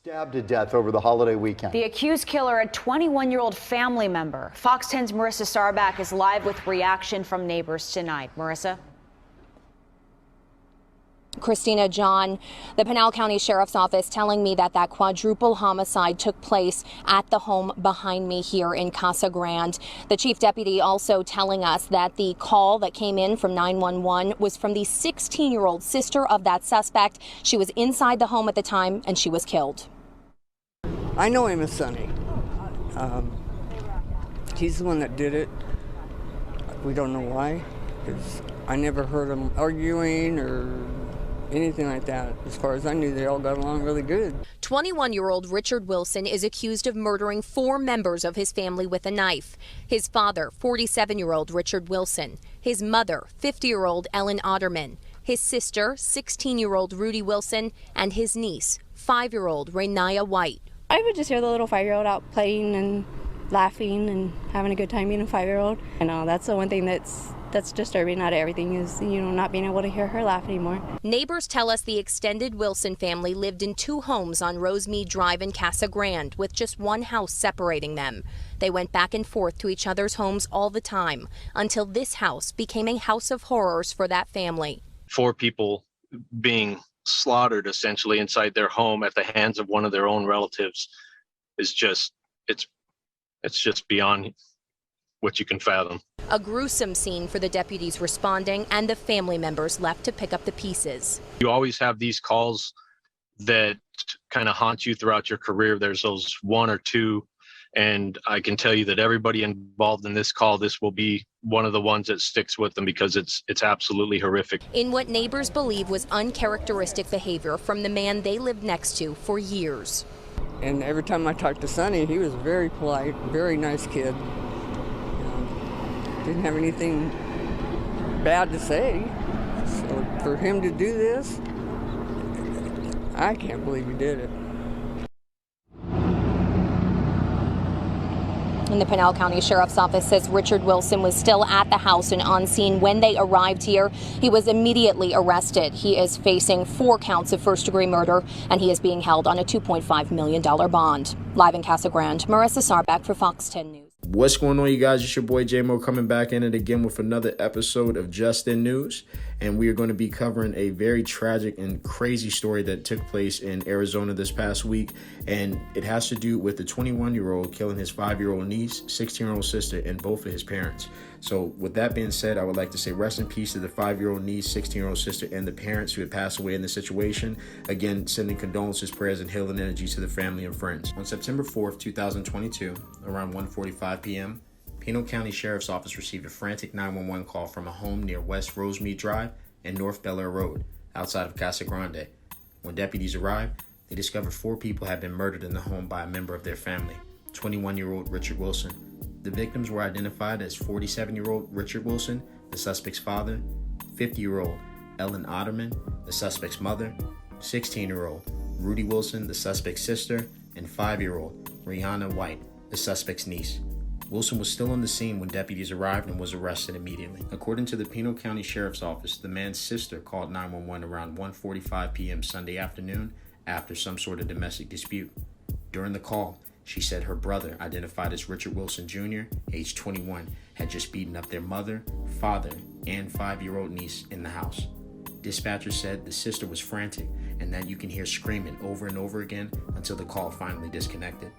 Stabbed to death over the holiday weekend. The accused killer, a 21-year-old family member. Fox 10's Marissa Sarback is live with reaction from neighbors tonight. Marissa? Christina, John, the Pinal County Sheriff's Office telling me that quadruple homicide took place at the home behind me here in Casa Grande. The chief deputy also telling us that the call that came in from 911 was from the 16-year-old sister of that suspect. She was inside the home at the time and she was killed. I know him as Sonny. He's the one that did it. We don't know why, because I never heard them arguing or anything like that. As far as I knew, they all got along really good. 21-year-old Richard Wilson is accused of murdering 4 members of his family with a knife. His father, 47-year-old Richard Wilson. His mother, 50-year-old Ellen Otterman. His sister, 16-year-old Rudy Wilson. And his niece, 5-year-old Rainaya White. I would just hear the little 5-year-old out playing and laughing and having a good time being a 5-year-old. And that's the one thing that's disturbing out of everything is, not being able to hear her laugh anymore. Neighbors tell us the extended Wilson family lived in 2 homes on Rosemead Drive in Casa Grande with just one house separating them. They went back and forth to each other's homes all the time until this house became a house of horrors for that family. 4 people being slaughtered essentially inside their home at the hands of one of their own relatives is just, it's just beyond what you can fathom. A gruesome scene for the deputies responding and the family members left to pick up the pieces. You always have these calls that kind of haunt you throughout your career. There's those 1 or 2, and I can tell you that everybody involved in this call, this will be one of the ones that sticks with them because it's absolutely horrific. In what neighbors believe was uncharacteristic behavior from the man they lived next to for years. And every time I talked to Sonny, he was very polite, very nice kid. Didn't have anything bad to say. So for him to do this, I can't believe he did it. And the Pinal County Sheriff's Office says Richard Wilson was still at the house and on scene when they arrived here. He was immediately arrested. He is facing 4 counts of first-degree murder, and he is being held on a $2.5 million bond. Live in Casa Grande, Marissa Sarback for Fox 10 News. What's going on, you guys? It's your boy J-Mo coming back in it again with another episode of Just In News. And we are going to be covering a very tragic and crazy story that took place in Arizona this past week. And it has to do with the 21-year-old killing his 5-year-old niece, 16-year-old sister, and both of his parents. So with that being said, I would like to say rest in peace to the 5-year-old niece, 16-year-old sister, and the parents who had passed away in this situation. Again, sending condolences, prayers, and healing energy to the family and friends. On September 4th, 2022, around 1:45 p.m., Pinal County Sheriff's Office received a frantic 911 call from a home near West Rosemead Drive and North Bel Air Road, outside of Casa Grande. When deputies arrived, they discovered 4 people had been murdered in the home by a member of their family, 21-year-old Richard Wilson. The victims were identified as 47-year-old Richard Wilson, the suspect's father, 50-year-old Ellen Otterman, the suspect's mother, 16-year-old Rudy Wilson, the suspect's sister, and 5-year-old Rainaya White, the suspect's niece. Wilson was still on the scene when deputies arrived and was arrested immediately. According to the Pinal County Sheriff's Office, the man's sister called 911 around 1:45 p.m. Sunday afternoon after some sort of domestic dispute. During the call, she said her brother, identified as Richard Wilson Jr., age 21, had just beaten up their mother, father, and 5-year-old niece in the house. Dispatcher said the sister was frantic and that you can hear screaming over and over again until the call finally disconnected.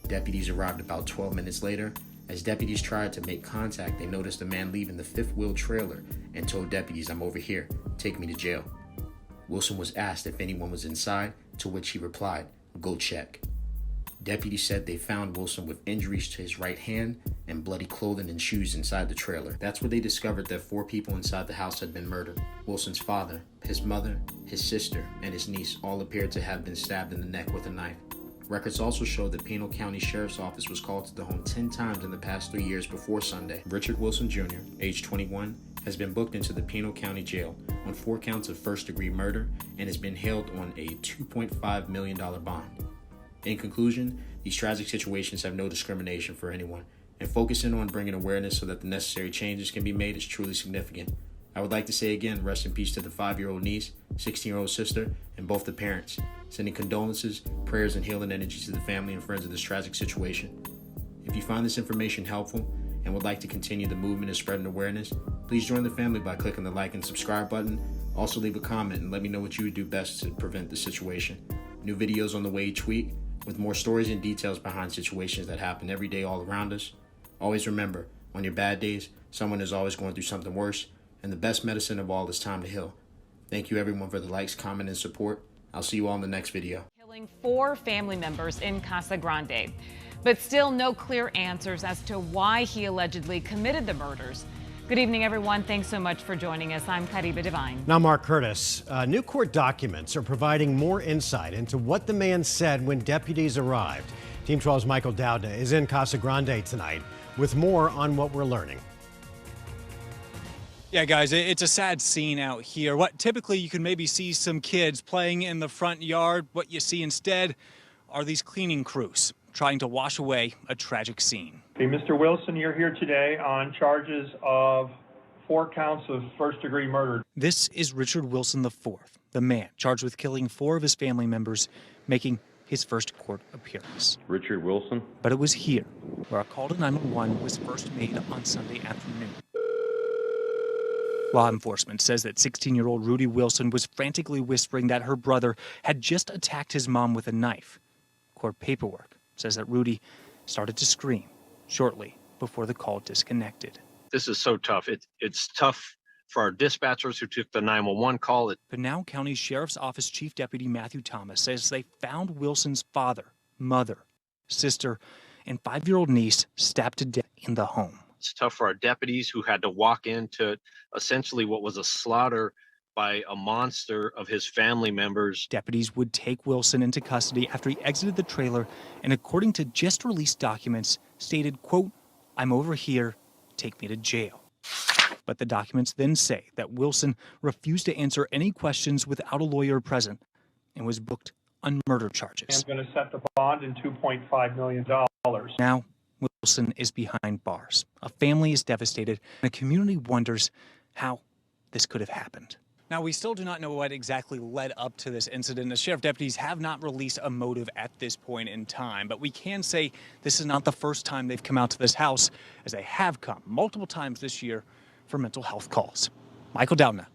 Deputies arrived about 12 minutes later. As deputies tried to make contact, they noticed a man leaving the fifth-wheel trailer and told deputies, "I'm over here. Take me to jail." Wilson was asked if anyone was inside, to which he replied, "Go check." Deputies said they found Wilson with injuries to his right hand and bloody clothing and shoes inside the trailer. That's where they discovered that 4 people inside the house had been murdered. Wilson's father, his mother, his sister, and his niece all appeared to have been stabbed in the neck with a knife. Records also show that Pinal County Sheriff's Office was called to the home 10 times in the past 3 years before Sunday. Richard Wilson Jr., age 21, has been booked into the Pinal County Jail on 4 counts of first-degree murder and has been held on a $2.5 million bond. In conclusion, these tragic situations have no discrimination for anyone, and focusing on bringing awareness so that the necessary changes can be made is truly significant. I would like to say again, rest in peace to the 5-year-old niece, 16-year-old sister, and both the parents. Sending condolences, prayers, and healing energy to the family and friends of this tragic situation. If you find this information helpful and would like to continue the movement of spreading awareness, please join the family by clicking the like and subscribe button. Also leave a comment and let me know what you would do best to prevent the situation. New videos on the way each week with more stories and details behind situations that happen every day all around us. Always remember, on your bad days, someone is always going through something worse, and the best medicine of all is time to heal. Thank you everyone for the likes, comment, and support. I'll see you all in the next video. Killing 4 family members in Casa Grande, but still no clear answers as to why he allegedly committed the murders. Good evening, everyone. Thanks so much for joining us. I'm Kariba Devine. Now, Mark Curtis, new court documents are providing more insight into what the man said when deputies arrived. Team 12's Michael Dowda is in Casa Grande tonight with more on what we're learning. Yeah, guys, it's a sad scene out here. What typically you can maybe see some kids playing in the front yard. What you see instead are these cleaning crews trying to wash away a tragic scene. Okay, Mr. Wilson, you're here today on charges of 4 counts of first-degree murder. This is Richard Wilson IV, the man charged with killing 4 of his family members, making his first court appearance. Richard Wilson. But it was here where a call to 911 was first made on Sunday afternoon. Law enforcement says that 16-year-old Rudy Wilson was frantically whispering that her brother had just attacked his mom with a knife. Court paperwork says that Rudy started to scream shortly before the call disconnected. This is so tough. It's tough for our dispatchers who took the 911 call. Pinal County Sheriff's Office Chief Deputy Matthew Thomas says they found Wilson's father, mother, sister, and 5-year-old niece stabbed to death in the home. It's tough for our deputies who had to walk into essentially what was a slaughter by a monster of his family members. Deputies would take Wilson into custody after he exited the trailer and, according to just released documents, stated, quote, "I'm over here, take me to jail." But the documents then say that Wilson refused to answer any questions without a lawyer present and was booked on murder charges. I'm going to set the bond in $2.5 million. Now, Wilson is behind bars. A family is devastated, and a community wonders how this could have happened. Now, we still do not know what exactly led up to this incident. The sheriff deputies have not released a motive at this point in time, but we can say this is not the first time they've come out to this house, as they have come multiple times this year for mental health calls. Michael Downa,